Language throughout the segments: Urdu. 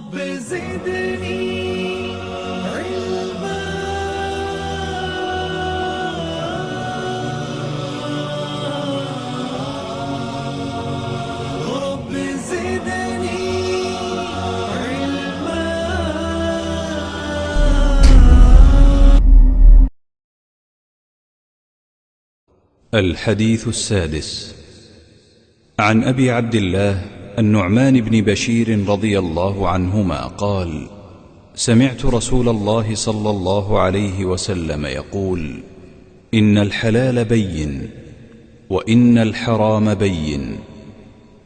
رب زدني علما رب زدني علما. الحديث السادس عن أبي عبد الله النعمان بن بشير رضي الله عنهما قال: سمعت رسول الله صلى الله عليه وسلم يقول: إن الحلال بين وإن الحرام بين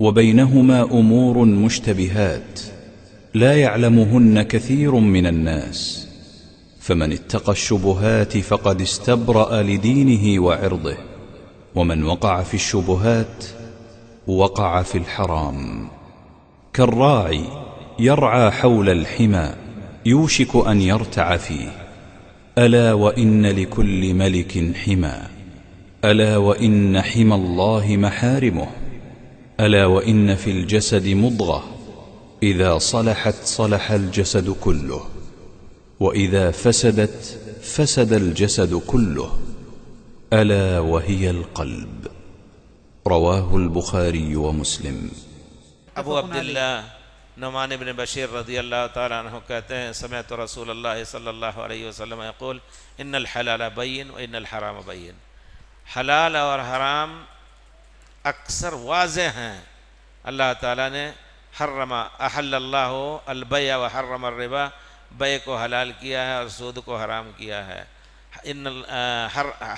وبينهما أمور مشتبهات لا يعلمهن كثير من الناس، فمن اتقى الشبهات فقد استبرأ لدينه وعرضه، ومن وقع في الشبهات وقع في الحرام. كالراعي يرعى حول الحمى يوشك أن يرتع فيه، ألا وإن لكل ملك حمى، ألا وإن حمى الله محارمه، ألا وإن في الجسد مضغة إذا صلحت صلح الجسد كله، وإذا فسدت فسد الجسد كله، ألا وهي القلب. رواه البخاري ومسلم. ابو عبداللہ نعمان بن بشیر رضی اللہ تعالیٰ عنہ کہتے ہیں: سمعت رسول اللہ صلی اللہ علیہ وسلم یقول: ان الحلال بین و ان الحرام بین. حلال اور حرام اکثر واضح ہیں. اللہ تعالیٰ نے احل اللہ البیع و حرم الربا، بیع کو حلال کیا ہے اور سود کو حرام کیا ہے.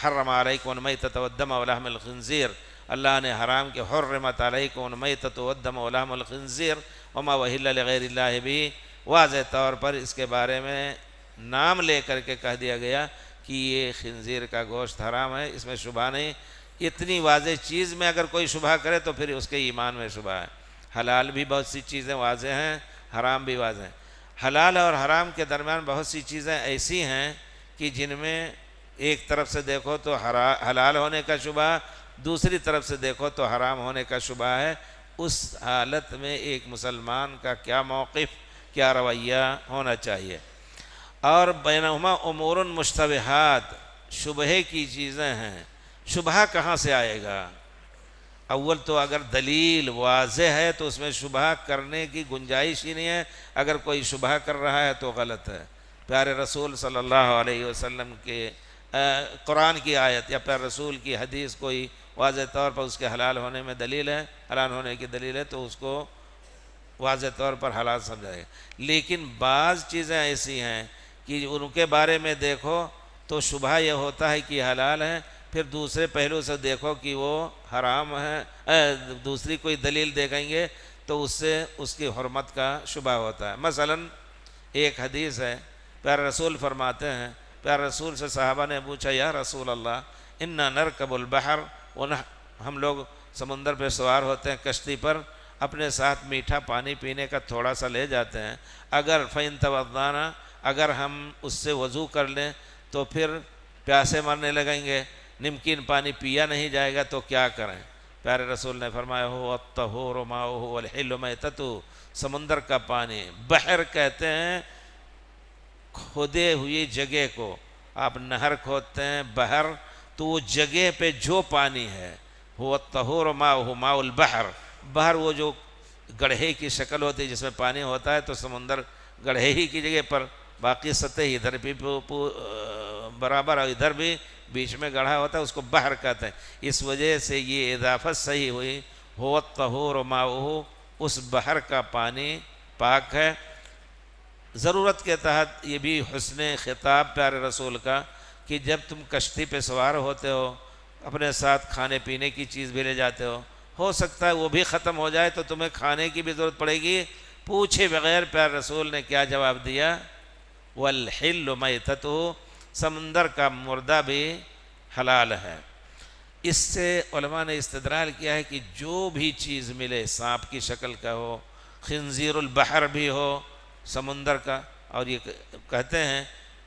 حرم علیکم المیتۃ والدم ولحم الخنزیر، اللہ نے حرام کے حرمت علیکم المیتۃ والدم ولحم الخنزیر وما اہل لغیر اللہ بھی. واضح طور پر اس کے بارے میں نام لے کر کے کہہ دیا گیا کہ یہ خنزیر کا گوشت حرام ہے، اس میں شبہ نہیں. اتنی واضح چیز میں اگر کوئی شبہ کرے تو پھر اس کے ایمان میں شبہ ہے. حلال بھی بہت سی چیزیں واضح ہیں، حرام بھی واضح ہیں. حلال اور حرام کے درمیان بہت سی چیزیں ایسی ہیں کہ جن میں ایک طرف سے دیکھو تو حلال ہونے کا شبہ، دوسری طرف سے دیکھو تو حرام ہونے کا شبہ ہے. اس حالت میں ایک مسلمان کا کیا موقف، کیا رویہ ہونا چاہیے. اور بینہما امور مشتبہات، شبہے کی چیزیں ہیں. شبہ کہاں سے آئے گا؟ اول تو اگر دلیل واضح ہے تو اس میں شبہ کرنے کی گنجائش ہی نہیں ہے. اگر کوئی شبہ کر رہا ہے تو غلط ہے. پیارے رسول صلی اللہ علیہ وسلم کے قرآن کی آیت یا پیارے رسول کی حدیث کوئی واضح طور پر اس کے حلال ہونے میں دلیل ہے، حلال ہونے کی دلیل ہے، تو اس کو واضح طور پر حلال سمجھائے گا. لیکن بعض چیزیں ایسی ہیں کہ ان کے بارے میں دیکھو تو شبہ یہ ہوتا ہے کہ حلال ہے، پھر دوسرے پہلو سے دیکھو کہ وہ حرام ہے، دوسری کوئی دلیل دیکھیں گے تو اس سے اس کی حرمت کا شبہ ہوتا ہے. مثلا ایک حدیث ہے، پیارے رسول فرماتے ہیں، پیارے رسول سے صحابہ نے پوچھا: یا رسول اللہ انا نرکب البحر، ہم لوگ سمندر پہ سوار ہوتے ہیں کشتی پر، اپنے ساتھ میٹھا پانی پینے کا تھوڑا سا لے جاتے ہیں. اگر فَإِن تَوَضَّأْنَا، اگر ہم اس سے وضو کر لیں تو پھر پیاسے مرنے لگیں گے، نمکین پانی پیا نہیں جائے گا، تو کیا کریں؟ پیارے رسول نے فرمایا: هُوَ الطَّهُورُ مَاؤُهُ وَالْحِلُّ مَيْتَتُهُ. سمندر کا پانی، بحر کہتے ہیں کھودے ہوئی جگہ کو. آپ نہر کھودتے ہیں، بحر، تو وہ جگہ پہ جو پانی ہے، هُوَ الطَّهُورُ مَاؤُهُ مَاءُ الْبَحر. بحر وہ جو گڑھے کی شکل ہوتی ہے جس میں پانی ہوتا ہے، تو سمندر گڑھے ہی کی جگہ پر، باقی سطح ادھر بھی برابر اور ادھر بھی بیچ میں گڑھا ہوتا ہے، اس کو بحر کہتے ہیں. اس وجہ سے یہ اضافت صحیح ہوئی، هُوَ الطَّهُورُ مَاؤُهُ، اس بحر کا پانی پاک ہے. ضرورت کے تحت یہ بھی حسن خطاب پیارے رسول کا کہ جب تم کشتی پہ سوار ہوتے ہو، اپنے ساتھ کھانے پینے کی چیز بھی لے جاتے ہو سکتا ہے وہ بھی ختم ہو جائے تو تمہیں کھانے کی بھی ضرورت پڑے گی. پوچھے بغیر پیارے رسول نے کیا جواب دیا؟ وَالْحِلُّ مَيْتَتُهُ، سمندر کا مردہ بھی حلال ہے. اس سے علماء نے استدلال کیا ہے کہ جو بھی چیز ملے، سانپ کی شکل کا ہو، خنزیر البحر بھی ہو سمندر کا، اور یہ کہتے ہیں،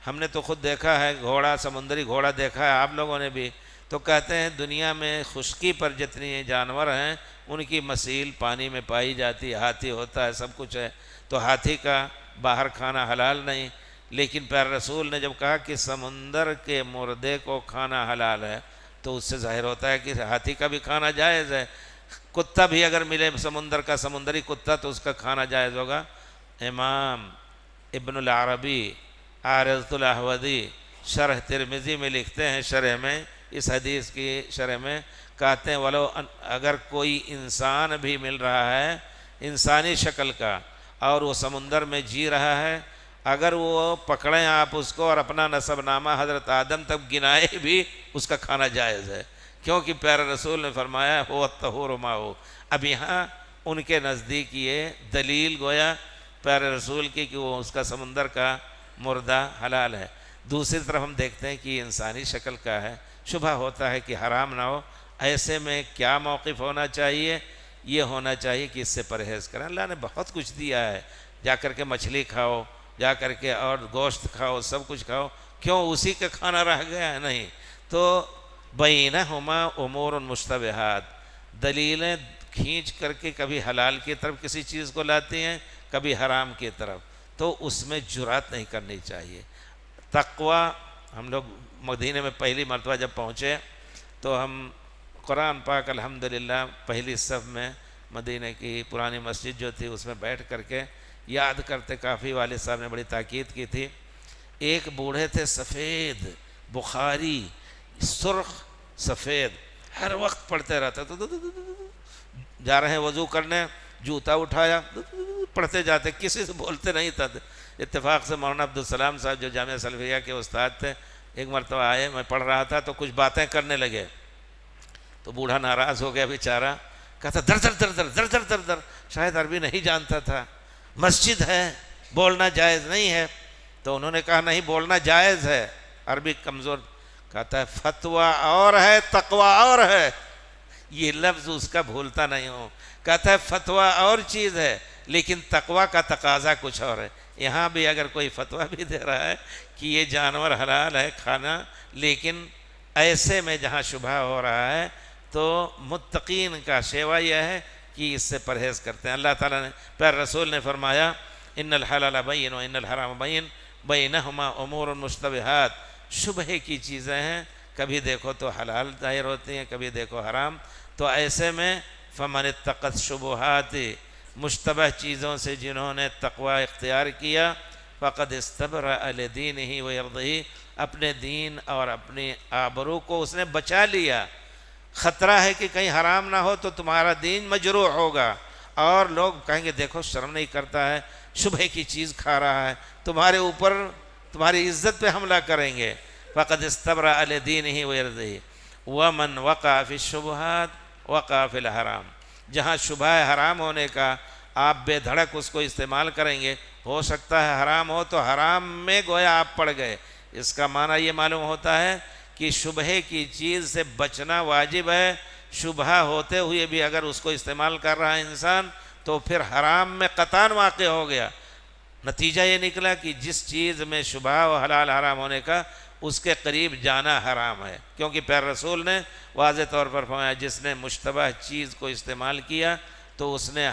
ہم نے تو خود دیکھا ہے گھوڑا، سمندری گھوڑا دیکھا ہے آپ لوگوں نے بھی، تو کہتے ہیں دنیا میں خشکی پر جتنی جانور ہیں ان کی مثیل پانی میں پائی جاتی ہے، ہاتھی ہوتا ہے، سب کچھ ہے، تو ہاتھی کا باہر کھانا حلال نہیں، لیکن پیارے رسول نے جب کہا کہ سمندر کے مردے کو کھانا حلال ہے تو اس سے ظاہر ہوتا ہے کہ ہاتھی کا بھی کھانا جائز ہے۔ کتا بھی اگر ملے سمندر کا، سمندری کتا، تو اس کا کھانا جائز ہوگا۔ امام ابن العربی عارضۃ الاحوذی شرح ترمذی میں لکھتے ہیں، شرح میں اس حدیث کی شرح میں کہتے ہیں اگر کوئی انسان بھی مل رہا ہے انسانی شکل کا اور وہ سمندر میں جی رہا ہے، اگر وہ پکڑیں آپ اس کو اور اپنا نسب نامہ حضرت آدم تک گنائے بھی اس کا کھانا جائز ہے، کیونکہ پیارے رسول نے فرمایا ہو الطہور ماؤ۔ اب یہاں ان کے نزدیک یہ دلیل گویا پیارے رسول کی کہ وہ اس کا سمندر کا مردہ حلال ہے۔ دوسری طرف ہم دیکھتے ہیں کہ یہ انسانی شکل کا ہے، شبہ ہوتا ہے کہ حرام نہ ہو، ایسے میں کیا موقف ہونا چاہیے؟ یہ ہونا چاہیے کہ اس سے پرہیز کریں۔ اللہ نے بہت کچھ دیا ہے، جا کر کے مچھلی کھاؤ، جا کر کے اور گوشت کھاؤ، سب کچھ کھاؤ، کیوں اسی کا کھانا رہ گیا ہے؟ نہیں۔ تو بینہما امور مشتبہات، دلیلیں کھینچ کر کے کبھی حلال کی طرف کسی چیز کو لاتی ہیں، کبھی حرام کی طرف، تو اس میں جرات نہیں کرنی چاہیے۔ تقوی، ہم لوگ مدینے میں پہلی مرتبہ جب پہنچے تو ہم قرآن پاک الحمدللہ پہلی صف میں مدینہ کی پرانی مسجد جو تھی اس میں بیٹھ کر کے یاد کرتے، کافی والد صاحب نے بڑی تاکید کی تھی۔ ایک بوڑھے تھے سفید بخاری، سرخ سفید، ہر وقت پڑھتے رہتے، تو جا رہے ہیں وضو کرنے، جوتا اٹھایا، پڑھتے جاتے، کسی سے بولتے نہیں تھے۔ اتفاق سے مولانا عبدالسلام صاحب جو جامعہ سلفیہ کے استاد تھے، ایک مرتبہ آئے، میں پڑھ رہا تھا تو کچھ باتیں کرنے لگے، تو بوڑھا ناراض ہو گیا بیچارہ، کہتا در در در در در در در در، شاید عربی نہیں جانتا تھا، مسجد ہے بولنا جائز نہیں ہے، تو انہوں نے کہا نہیں بولنا جائز ہے، عربی کمزور، کہتا ہے فتویٰ اور ہے تقویٰ اور ہے، یہ لفظ اس کا بھولتا نہیں ہوں، کہتا ہے فتویٰ اور چیز ہے لیکن تقویٰ کا تقاضا کچھ اور ہے۔ یہاں بھی اگر کوئی فتویٰ بھی دے رہا ہے کہ یہ جانور حلال ہے کھانا، لیکن ایسے میں جہاں شبہ ہو رہا ہے تو متقین کا شیوا یہ ہے کہ اس سے پرہیز کرتے ہیں۔ اللہ تعالیٰ نے، پیارے رسول نے فرمایا ان الحلال بین و ان الحرام بین بینہما امور مشتبہات، شبہ کی چیزیں ہیں، کبھی دیکھو تو حلال ظاہر ہوتی ہیں، کبھی دیکھو حرام، تو ایسے میں فمن اتقى الشبہات، مشتبہ چیزوں سے جنہوں نے تقوی اختیار کیا، فقد استبرأ لدینہ وعرضہ، اپنے دین اور اپنی آبرو کو اس نے بچا لیا۔ خطرہ ہے کہ کہیں حرام نہ ہو تو تمہارا دین مجروح ہوگا، اور لوگ کہیں گے دیکھو شرم نہیں کرتا ہے، شبہ کی چیز کھا رہا ہے، تمہارے اوپر تمہاری عزت پہ حملہ کریں گے۔ فقد استبرأ لدینہ وعرضہ ومن وقع فی الشبہات وقع فی الحرام، جہاں شبہ حرام ہونے کا آپ بے دھڑک اس کو استعمال کریں گے، ہو سکتا ہے حرام ہو تو حرام میں گویا آپ پڑ گئے۔ اس کا معنی یہ معلوم ہوتا ہے کہ شبہ کی چیز سے بچنا واجب ہے، شبہ ہوتے ہوئے بھی اگر اس کو استعمال کر رہا ہے انسان تو پھر حرام میں قطعاً واقع ہو گیا۔ نتیجہ یہ نکلا کہ جس چیز میں شبہ و حلال حرام ہونے کا، اس کے قریب جانا حرام ہے، کیونکہ پیارے رسول نے واضح طور پر فرمایا جس نے مشتبہ چیز کو استعمال کیا تو اس نے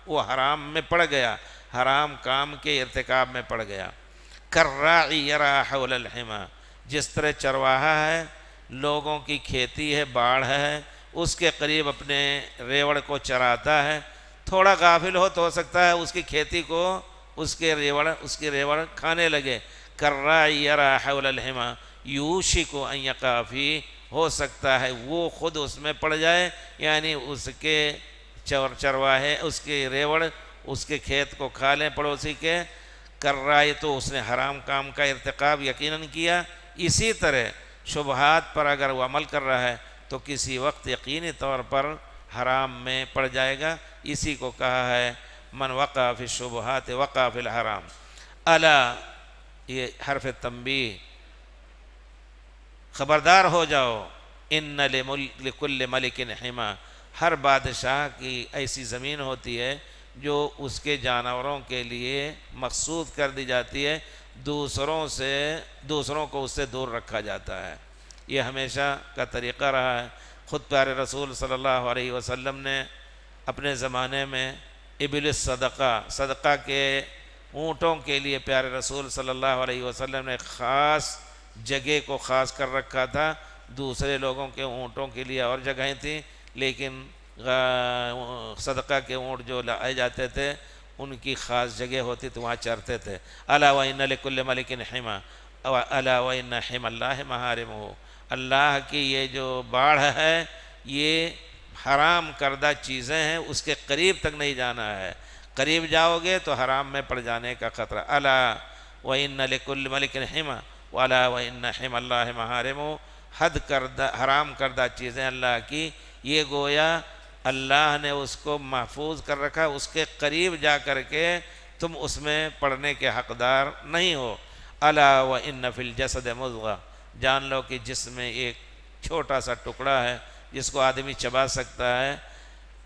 وہ حرام میں پڑ گیا، حرام کام کے ارتکاب میں پڑ گیا۔ کالراعی یرعی حول الحمى، جس طرح چرواہا ہے، لوگوں کی کھیتی ہے، باڑھ ہے، اس کے قریب اپنے ریوڑ کو چراتا ہے، تھوڑا غافل ہو تو ہو سکتا ہے اس کی کھیتی کو اس کی ریوڑ کھانے لگے۔ کالراعی یرعی حول الحمى یوشک ان یقع فیہ، ہو سکتا ہے وہ خود اس میں پڑ جائے، یعنی اس کے چرواہے، اس کے ریوڑ اس کے کھیت کو کھا لیں پڑوسی کے۔ کالراعی، تو اس نے حرام کام کا ارتکاب یقیناً کیا۔ اسی طرح شبہات پر اگر وہ عمل کر رہا ہے تو کسی وقت یقینی طور پر حرام میں پڑ جائے گا۔ اسی کو کہا ہے من وقع فی الشبہات وقع فی الحرام۔ الا، یہ حرف تنبیہ، خبردار ہو جاؤ، ان لکل ملک حما، ہر بادشاہ کی ایسی زمین ہوتی ہے جو اس کے جانوروں کے لیے مخصوص کر دی جاتی ہے، دوسروں کو اس سے دور رکھا جاتا ہے۔ یہ ہمیشہ کا طریقہ رہا ہے۔ خود پیارے رسول صلی اللہ علیہ وسلم نے اپنے زمانے میں ابل صدقہ کے اونٹوں کے لیے پیارے رسول صلی اللہ علیہ وسلم نے خاص جگہ کو خاص کر رکھا تھا۔ دوسرے لوگوں کے اونٹوں کے لیے اور جگہیں تھیں، لیکن صدقہ کے اونٹ جو لائے جاتے تھے ان کی خاص جگہ ہوتی تو وہاں چرتے تھے۔ الا وان لکل ملک حما الا وان حم اللہ محارمہ، اللہ کی یہ جو باڑ ہے یہ حرام کردہ چیزیں ہیں، اس کے قریب تک نہیں جانا ہے، قریب جاؤ گے تو حرام میں پڑ جانے کا خطرہ۔ الا وان لکل ملک حما والا وان حم اللہ محارمہ، حد کردہ حرام کردہ چیزیں اللہ کی، یہ گویا اللہ نے اس کو محفوظ کر رکھا، اس کے قریب جا کر کے تم اس میں پڑھنے کے حقدار نہیں ہو۔ الا وان فی الجسد مضغہ، جان لو کہ جسم میں ایک چھوٹا سا ٹکڑا ہے جس کو آدمی چبا سکتا ہے،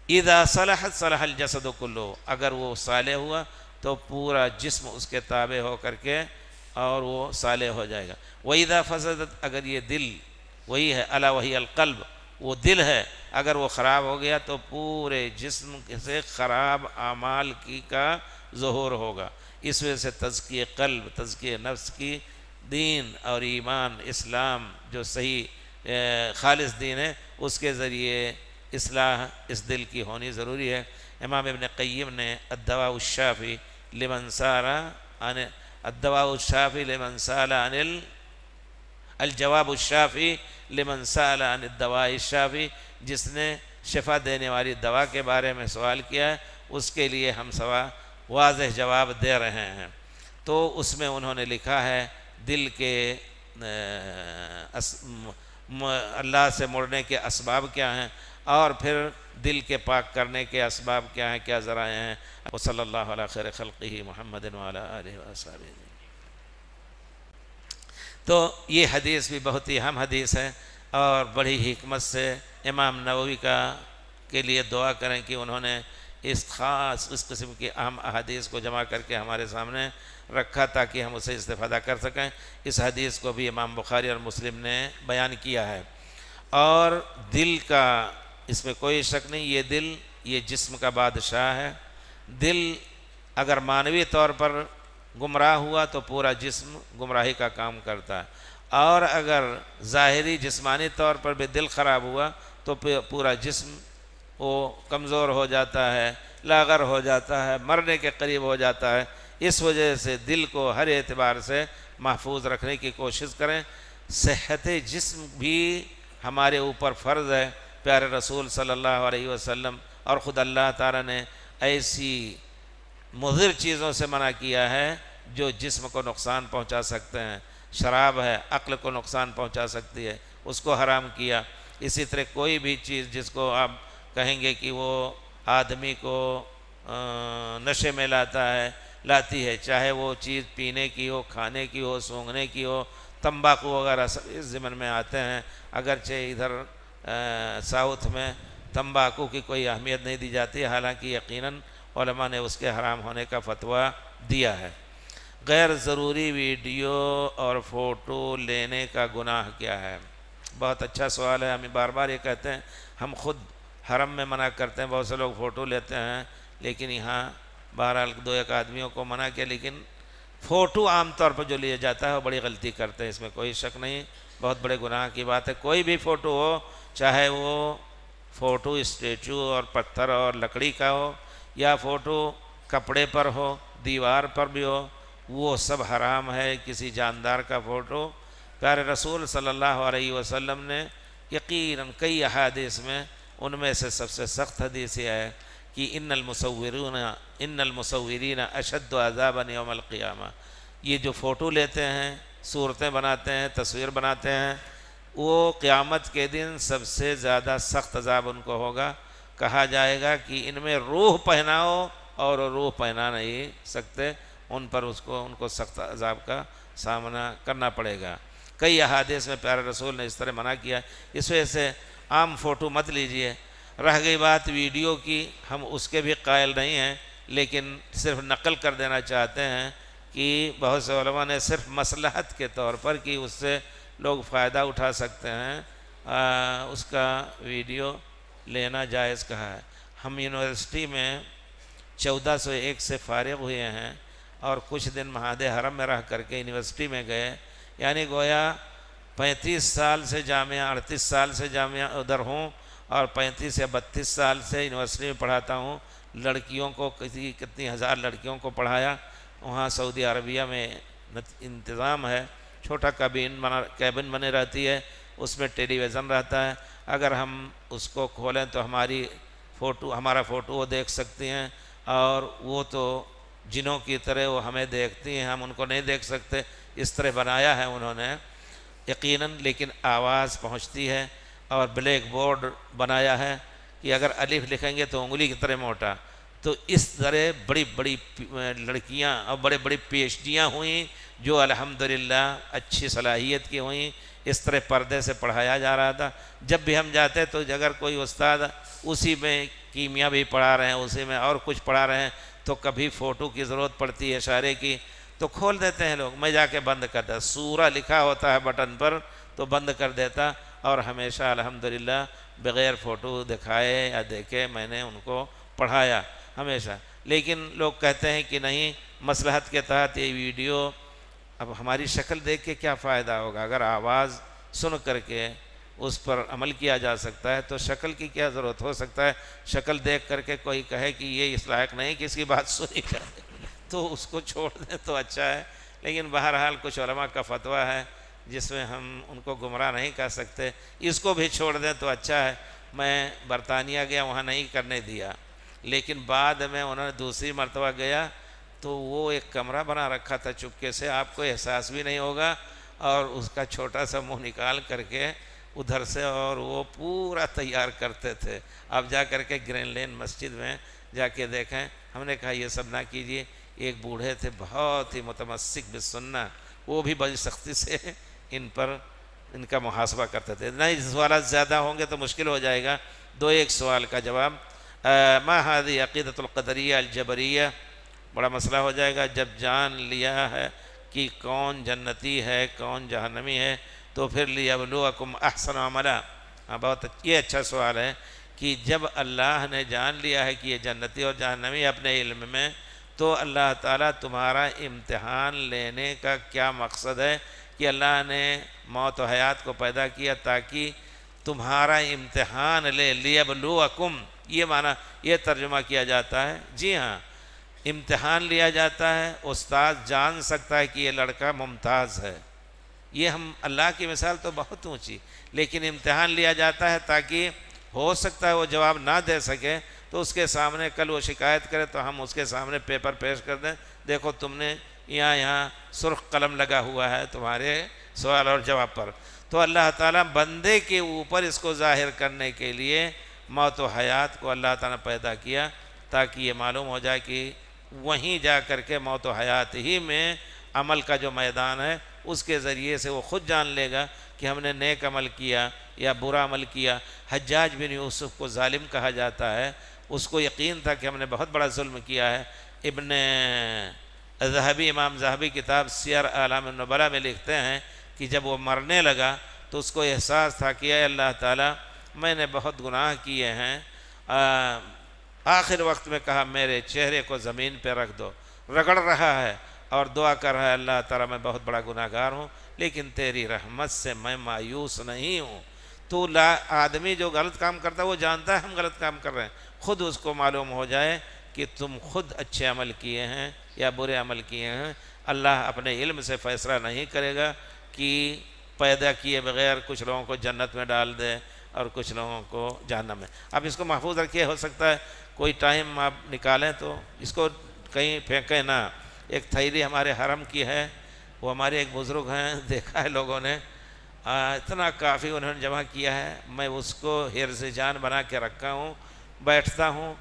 اذا صلحت صلح الجسد کلہ، اگر وہ صالح ہوا تو پورا جسم اس کے تابع ہو کر کے اور وہ صالح ہو جائے گا۔ وَإِذَا فَسَدَتْ، اگر یہ دل وہی ہے، الا وہی القلب، وہ دل ہے، اگر وہ خراب ہو گیا تو پورے جسم سے خراب اعمال کی کا ظہور ہوگا۔ اس وجہ سے تزکیہ قلب، تزکیہ نفس کی دین اور ایمان اسلام جو صحیح خالص دین ہے اس کے ذریعے اصلاح اس دل کی ہونی ضروری ہے۔ امام ابن قیم نے الدواء الشافی لمن سال عن الدواء الشافی لمن سال عن الجواب الشافی لمن سال عن الدواء الشافی، جس نے شفا دینے والی دوا کے بارے میں سوال کیا ہے اس کے لیے ہم واضح جواب دے رہے ہیں۔ تو اس میں انہوں نے لکھا ہے دل کے اللہ سے مڑنے کے اسباب کیا ہیں اور پھر دل کے پاک کرنے کے اسباب کیا ہیں، کیا ذرائع ہیں۔ وصلی اللہ علی خیر خلقہ محمد وعلی آلہ وصحبہ۔ تو یہ حدیث بھی بہت ہی اہم حدیث ہے اور بڑی حکمت سے امام نووی کے لیے دعا کریں کہ انہوں نے اس قسم کی اہم احادیث کو جمع کر کے ہمارے سامنے رکھا تاکہ ہم اسے استفادہ کر سکیں۔ اس حدیث کو بھی امام بخاری اور مسلم نے بیان کیا ہے۔ اور دل کا اس میں کوئی شک نہیں، یہ دل یہ جسم کا بادشاہ ہے۔ دل اگر معنوی طور پر گمراہ ہوا تو پورا جسم گمراہی کا کام کرتا ہے، اور اگر ظاہری جسمانی طور پر بھی دل خراب ہوا تو پورا جسم وہ کمزور ہو جاتا ہے، لاغر ہو جاتا ہے، مرنے کے قریب ہو جاتا ہے۔ اس وجہ سے دل کو ہر اعتبار سے محفوظ رکھنے کی کوشش کریں۔ صحت جسم بھی ہمارے اوپر فرض ہے۔ پیارے رسول صلی اللہ علیہ وسلم اور خود اللہ تعالیٰ نے ایسی مضر چیزوں سے منع کیا ہے جو جسم کو نقصان پہنچا سکتے ہیں۔ شراب ہے، عقل کو نقصان پہنچا سکتی ہے، اس کو حرام کیا۔ اسی طرح کوئی بھی چیز جس کو آپ کہیں گے کہ وہ آدمی کو نشے میں لاتی ہے، چاہے وہ چیز پینے کی ہو، کھانے کی ہو، سونگھنے کی ہو، تمباکو وغیرہ سب اس ضمن میں آتے ہیں۔ اگرچہ ادھر ساؤتھ میں تمباکو کی کوئی اہمیت نہیں دی جاتی، حالانکہ یقیناً علماء نے اس کے حرام ہونے کا فتویٰ دیا ہے۔ غیر ضروری ویڈیو اور فوٹو لینے کا گناہ کیا ہے؟ بہت اچھا سوال ہے۔ ہمیں بار بار یہ کہتے ہیں، ہم خود حرم میں منع کرتے ہیں، بہت سے لوگ فوٹو لیتے ہیں، لیکن یہاں بہرحال دو ایک آدمیوں کو منع کیا، لیکن فوٹو عام طور پر جو لیا جاتا ہے وہ بڑی غلطی کرتے ہیں، اس میں کوئی شک نہیں، بہت بڑے گناہ کی بات ہے۔ کوئی بھی فوٹو ہو، چاہے وہ فوٹو اسٹیچو اور پتھر اور لکڑی کا ہو یا فوٹو کپڑے پر ہو، دیوار پر بھی ہو، وہ سب حرام ہے۔ کسی جاندار کا فوٹو، پیارے رسول صلی اللہ علیہ وسلم نے یقیناً کئی احادیث میں، ان میں سے سب سے سخت حدیث یہ ہے کہ ان المصورین اشد عذابا یوم القیامہ، یہ جو فوٹو لیتے ہیں، صورتیں بناتے ہیں، تصویر بناتے ہیں، وہ قیامت کے دن سب سے زیادہ سخت عذاب ان کو ہوگا۔ کہا جائے گا کہ ان میں روح پہناؤ اور روح پہنا نہیں سکتے، ان کو سخت عذاب کا سامنا کرنا پڑے گا۔ کئی احادیث میں پیارے رسول نے اس طرح منع کیا، اس وجہ سے عام فوٹو مت لیجئے۔ رہ گئی بات ویڈیو کی، ہم اس کے بھی قائل نہیں ہیں، لیکن صرف نقل کر دینا چاہتے ہیں کہ بہت سے علماء نے صرف مصلحت کے طور پر کہ اس سے لوگ فائدہ اٹھا سکتے ہیں، اس کا ویڈیو لینا جائز کہا ہے۔ ہم یونیورسٹی میں 1401 سے فارغ ہوئے ہیں اور کچھ دن معہد حرم میں رہ کر کے یونیورسٹی میں گئے، یعنی گویا 35 سال سے جامعہ، 38 سال سے جامعہ ادھر ہوں اور 35 یا 32 سال سے یونیورسٹی میں پڑھاتا ہوں۔ لڑکیوں کو کتنی ہزار لڑکیوں کو پڑھایا۔ وہاں سعودی عربیہ میں انتظام ہے، چھوٹا کیبن بنے رہتی ہے، اس میں ٹیلی ویژن رہتا ہے، اگر ہم اس کو کھولیں تو ہمارا فوٹو وہ دیکھ سکتی ہیں، اور وہ تو جنوں کی طرح وہ ہمیں دیکھتی ہیں، ہم ان کو نہیں دیکھ سکتے، اس طرح بنایا ہے انہوں نے یقیناً، لیکن آواز پہنچتی ہے۔ اور بلیک بورڈ بنایا ہے کہ اگر الف لکھیں گے تو انگلی کی طرح موٹا، تو اس طرح بڑی بڑی لڑکیاں اور بڑے بڑی پی ایچ ڈیاں ہوئیں جو الحمدللہ اچھی صلاحیت کی ہوئیں، اس طرح پردے سے پڑھایا جا رہا تھا۔ جب بھی ہم جاتے تو اگر کوئی استاد اسی میں کیمیا بھی پڑھا رہے ہیں، اسی میں اور کچھ پڑھا رہے ہیں، تو کبھی فوٹو کی ضرورت پڑتی ہے اشارے کی تو کھول دیتے ہیں لوگ، میں جا کے بند کرتا، سورہ لکھا ہوتا ہے بٹن پر تو بند کر دیتا، اور ہمیشہ الحمدللہ بغیر فوٹو دکھائے یا دیکھے میں نے ان کو پڑھایا ہمیشہ۔ لیکن لوگ کہتے ہیں کہ نہیں، مصلحت کے تحت یہ ویڈیو، اب ہماری شکل دیکھ کے کیا فائدہ ہوگا؟ اگر آواز سن کر کے اس پر عمل کیا جا سکتا ہے تو شکل کی کیا ضرورت ہو سکتا ہے؟ شکل دیکھ کر کے کوئی کہے کہ یہ اس لائق نہیں کہ اس کی بات سنی جائے تو اس کو چھوڑ دیں تو اچھا ہے۔ لیکن بہرحال کچھ علماء کا فتویٰ ہے جس میں ہم ان کو گمراہ نہیں کر سکتے، اس کو بھی چھوڑ دیں تو اچھا ہے۔ میں برطانیہ گیا، وہاں نہیں کرنے دیا، لیکن بعد میں انہوں نے دوسری مرتبہ گیا تو وہ ایک کمرہ بنا رکھا تھا چپکے سے، آپ کو احساس بھی نہیں ہوگا، اور اس کا چھوٹا سا منہ نکال کر کے ادھر سے، اور وہ پورا تیار کرتے تھے۔ آپ جا کر کے گرین لین مسجد میں جا کے دیکھیں۔ ہم نے کہا یہ سب نہ کیجیے۔ ایک بوڑھے تھے بہت ہی متمسک بالسنہ، وہ بھی بڑی سختی سے ان کا محاسبہ کرتے تھے۔ نہیں، سوالات زیادہ ہوں گے تو مشکل ہو جائے گا، دو ایک سوال کا جواب۔ ما هذه عقیدۃ القدریہ الجبریہ، بڑا مسئلہ ہو جائے گا۔ جب جان لیا ہے کہ کون جنتی ہے کون جہنمی ہے تو پھر لیبلوکم احسن عملا۔ بہت یہ اچھا سوال ہے کہ جب اللہ نے جان لیا ہے کہ یہ جنتی اور جہنمی اپنے علم میں، تو اللہ تعالیٰ تمہارا امتحان لینے کا کیا مقصد ہے؟ کہ اللہ نے موت و حیات کو پیدا کیا تاکہ تمہارا امتحان لے، لیبلوکم، یہ معنی، یہ ترجمہ کیا جاتا ہے۔ جی ہاں، امتحان لیا جاتا ہے۔ استاد جان سکتا ہے کہ یہ لڑکا ممتاز ہے، یہ ہم اللہ کی مثال تو بہت اونچی، لیکن امتحان لیا جاتا ہے تاکہ ہو سکتا ہے وہ جواب نہ دے سکے تو اس کے سامنے کل وہ شکایت کرے تو ہم اس کے سامنے پیپر پیش کر دیں، دیکھو تم نے یہاں سرخ قلم لگا ہوا ہے تمہارے سوال اور جواب پر۔ تو اللہ تعالیٰ بندے کے اوپر اس کو ظاہر کرنے کے لیے موت و حیات کو اللہ تعالیٰ پیدا کیا تاکہ یہ معلوم ہو جائے کہ وہیں جا کر کے موت و حیات ہی میں عمل کا جو میدان ہے اس کے ذریعے سے وہ خود جان لے گا کہ ہم نے نیک عمل کیا یا برا عمل کیا۔ حجاج بن یوسف کو ظالم کہا جاتا ہے، اس کو یقین تھا کہ ہم نے بہت بڑا ظلم کیا ہے۔ ابن ذہبی، امام ذہبی کتاب سیر اعلام النبلاء میں لکھتے ہیں کہ جب وہ مرنے لگا تو اس کو احساس تھا کہ اے اللہ تعالیٰ میں نے بہت گناہ کیے ہیں۔ آخر وقت میں کہا میرے چہرے کو زمین پہ رکھ دو، رگڑ رہا ہے اور دعا کر رہا ہے اللہ تعالیٰ میں بہت بڑا گناہ گار ہوں لیکن تیری رحمت سے میں مایوس نہیں ہوں۔ تو آدمی جو غلط کام کرتا ہے وہ جانتا ہے ہم غلط کام کر رہے ہیں، خود اس کو معلوم ہو جائے کہ تم خود اچھے عمل کیے ہیں یا برے عمل کیے ہیں، اللہ اپنے علم سے فیصلہ نہیں کرے گا کہ پیدا کیے بغیر کچھ لوگوں کو جنت میں ڈال دے اور کچھ لوگوں کو جہنم میں۔ اب اس کو محفوظ رکھیے، ہو سکتا ہے کوئی ٹائم آپ نکالیں تو اس کو کہیں پھینکیں نہ۔ ایک تھیلی ہمارے حرم کی ہے، وہ ہمارے ایک بزرگ ہیں، دیکھا ہے لوگوں نے، اتنا کافی انہوں نے جمع کیا ہے، میں اس کو حرز جان بنا کے رکھا ہوں، بیٹھتا ہوں۔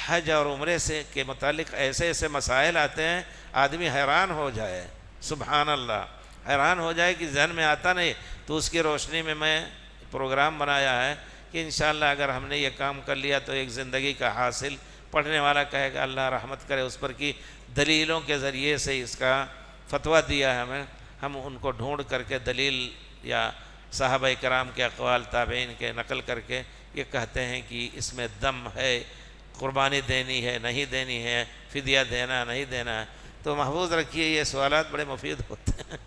حج اور عمرے سے کے متعلق ایسے ایسے مسائل آتے ہیں آدمی حیران ہو جائے، سبحان اللہ، حیران ہو جائے کہ ذہن میں آتا نہیں۔ تو اس کی روشنی میں میں پروگرام بنایا ہے کہ انشاءاللہ اگر ہم نے یہ کام کر لیا تو ایک زندگی کا حاصل، پڑھنے والا کہے گا اللہ رحمت کرے اس پر، کی دلیلوں کے ذریعے سے اس کا فتویٰ دیا ہے ہمیں، ہم ان کو ڈھونڈ کر کے دلیل یا صحابہ کرام کے اقوال تابعین کے نقل کر کے یہ کہتے ہیں کہ اس میں دم ہے، قربانی دینی ہے نہیں دینی ہے، فدیہ دینا نہیں دینا ہے، تو محفوظ رکھیے، یہ سوالات بڑے مفید ہوتے ہیں۔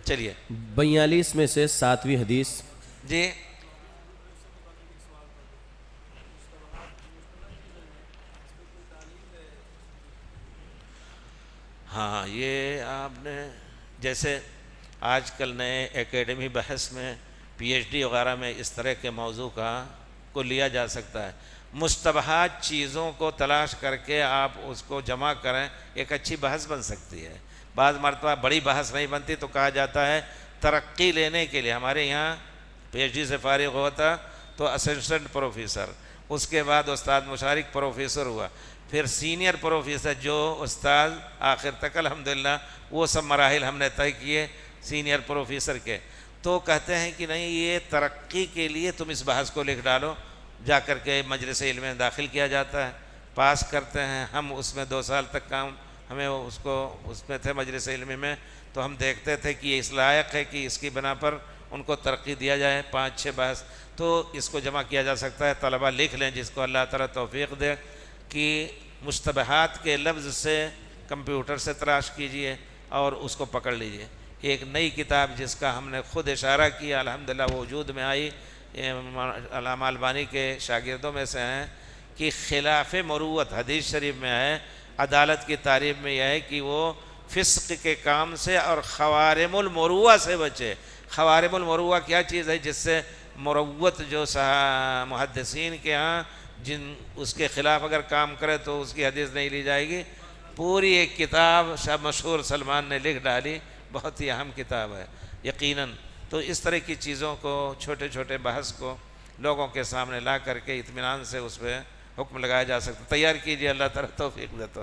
چلیے 42 میں سے 7ویں حدیث۔ جی ہاں، یہ آپ نے جیسے آج کل نئے اکیڈمی بحث میں پی ایچ ڈی وغیرہ میں اس طرح کے موضوع کو لیا جا سکتا ہے، مشتبہات چیزوں کو تلاش کر کے آپ اس کو جمع کریں، ایک اچھی بحث بن سکتی ہے۔ بعض مرتبہ بڑی بحث نہیں بنتی تو کہا جاتا ہے ترقی لینے کے لیے، ہمارے یہاں پی ایچ ڈی سے فارغ ہوتا تو اسسٹنٹ پروفیسر، اس کے بعد استاد مشارک پروفیسر ہوا، پھر سینئر پروفیسر جو استاد آخر تک الحمدللہ، وہ سب مراحل ہم نے طے کیے سینئر پروفیسر کے۔ تو کہتے ہیں کہ نہیں، یہ ترقی کے لیے تم اس بحث کو لکھ ڈالو، جا کر کے مجلس علم میں داخل کیا جاتا ہے، پاس کرتے ہیں ہم، اس میں 2 سال تک کام ہمیں اس میں تھے مجلس علم میں، تو ہم دیکھتے تھے کہ یہ اس لائق ہے کہ اس کی بنا پر ان کو ترقی دیا جائے، 5-6 بحث، تو اس کو جمع کیا جا سکتا ہے۔ طلبہ لکھ لیں، جس کو اللہ تعالیٰ توفیق دے، کہ مشتبہات کے لفظ سے کمپیوٹر سے تلاش کیجئے اور اس کو پکڑ لیجئے۔ ایک نئی کتاب جس کا ہم نے خود اشارہ کیا، الحمدللہ وہ وجود میں آئی، علامہ البانی کے شاگردوں میں سے ہیں، کہ خلاف مروت حدیث شریف میں ہے، عدالت کی تعریف میں یہ ہے کہ وہ فسق کے کام سے اور خوارم المروہ سے بچے۔ خوارم المروہ کیا چیز ہے؟ جس سے مروت جو محدثین کے ہاں اس کے خلاف اگر کام کرے تو اس کی حدیث نہیں لی جائے گی۔ پوری ایک کتاب شاہ مشہور سلمان نے لکھ ڈالی، بہت ہی اہم کتاب ہے یقیناً۔ تو اس طرح کی چیزوں کو، چھوٹے چھوٹے بحث کو لوگوں کے سامنے لا کر کے اطمینان سے اس پہ حکم لگایا جا سکتا۔ تیار کیجئے، اللہ تعالیٰ توفیق دیتا ہو۔